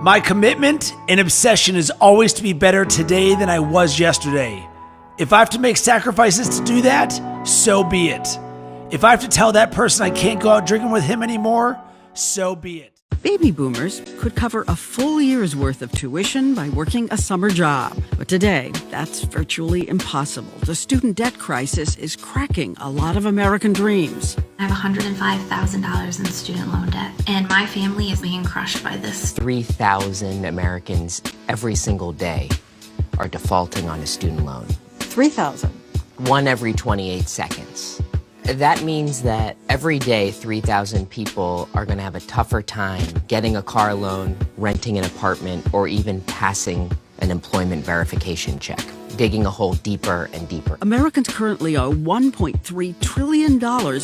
My commitment and obsession is always to be better today than I was yesterday. If I have to make sacrifices to do that, so be it. If I have to tell that person I can't go out drinking with him anymore, so be it. Baby boomers could cover a full year's worth of tuition by working a summer job. But today, that's virtually impossible. The student debt crisis is cracking a lot of American dreams. I have $105,000 in student loan debt, and my family is being crushed by this. 3,000 Americans every single day are defaulting on a student loan. 3,000? One every 28 seconds. That means that every day, 3,000 people are going to have a tougher time getting a car loan, renting an apartment, or even passing an employment verification check, digging a hole deeper and deeper. Americans currently owe $1.3 trillion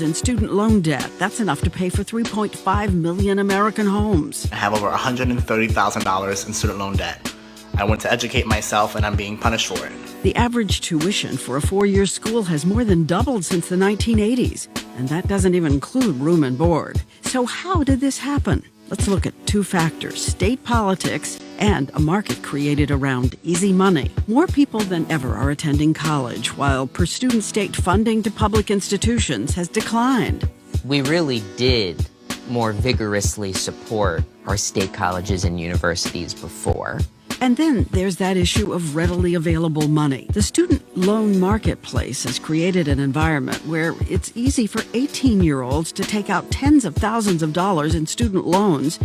in student loan debt. That's enough to pay for 3.5 million American homes. I have over $130,000 in student loan debt. I went to educate myself, and I'm being punished for it. The average tuition for a four-year school has more than doubled since the 1980s, and that doesn't even include room and board. So how did this happen? Let's look at two factors: state politics and a market created around easy money. More people than ever are attending college, while per-student state funding to public institutions has declined. We really did more vigorously support our state colleges and universities before. And then there's that issue of readily available money. The student loan marketplace has created an environment where it's easy for 18-year-olds to take out tens of thousands of dollars in student loans,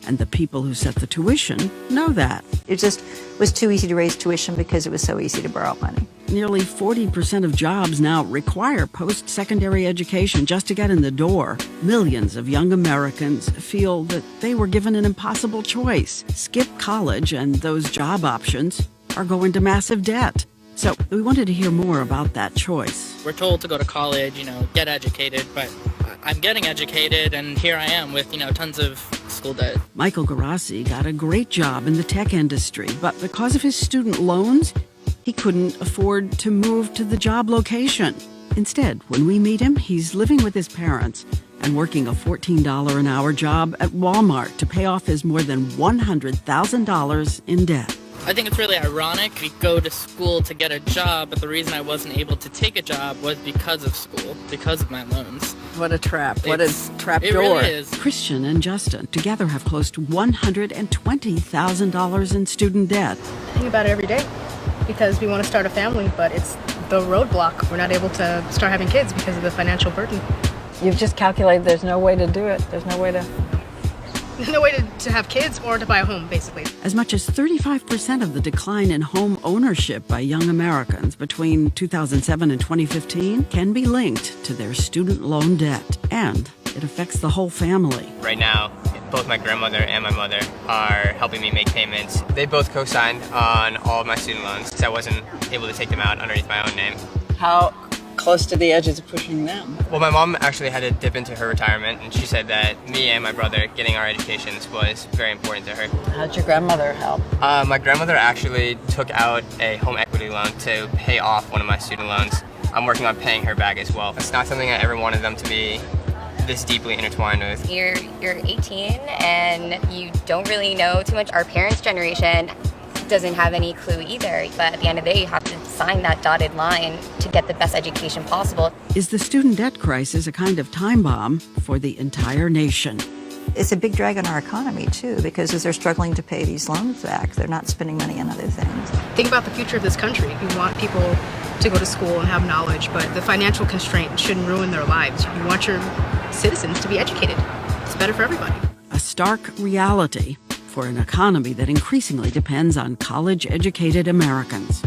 and the people who set the tuition know that. It just was too easy to raise tuition because it was so easy to borrow money. Nearly 40% of jobs now require post-secondary education just to get in the door. Millions of young Americans feel that they were given an impossible choice. Skip college, and those job options are going to massive debt. So we wanted to hear more about that choice. We're told to go to college, get educated, but I'm getting educated, and here I am with, tons of school debt. Michael Garassi got a great job in the tech industry, but because of his student loans, he couldn't afford to move to the job location. Instead, when we meet him, he's living with his parents and working a $14 an hour job at Walmart to pay off his more than $100,000 in debt. I think it's really ironic. We go to school to get a job, but the reason I wasn't able to take a job was because of school, because of my loans. What a trap. What a trap door. It really is. Christian and Justin together have close to $120,000 in student debt. I think about it every day because we want to start a family, but it's the roadblock. We're not able to start having kids because of the financial burden. You've just calculated there's no way to do it. There's no way to have kids or to buy a home, basically. As much as 35% of the decline in home ownership by young Americans between 2007 and 2015 can be linked to their student loan debt, and it affects the whole family. Right now, both my grandmother and my mother are helping me make payments. They both co-signed on all of my student loans, so I wasn't able to take them out underneath my own name. How close to the edge is pushing them? Well, my mom actually had to dip into her retirement, and she said that me and my brother getting our educations was very important to her. How'd your grandmother help? My grandmother actually took out a home equity loan to pay off one of my student loans. I'm working on paying her back as well. It's not something I ever wanted them to be this deeply intertwined with. You're 18 and you don't really know too much. Our parents' generation doesn't have any clue either, but at the end of the day, you have to sign that dotted line to get the best education possible. Is the student debt crisis a kind of time bomb for the entire nation? It's a big drag on our economy, too, because as they're struggling to pay these loans back, they're not spending money on other things. Think about the future of this country. We want people to go to school and have knowledge, but the financial constraint shouldn't ruin their lives. You want your citizens to be educated. It's better for everybody. A stark reality for an economy that increasingly depends on college-educated Americans.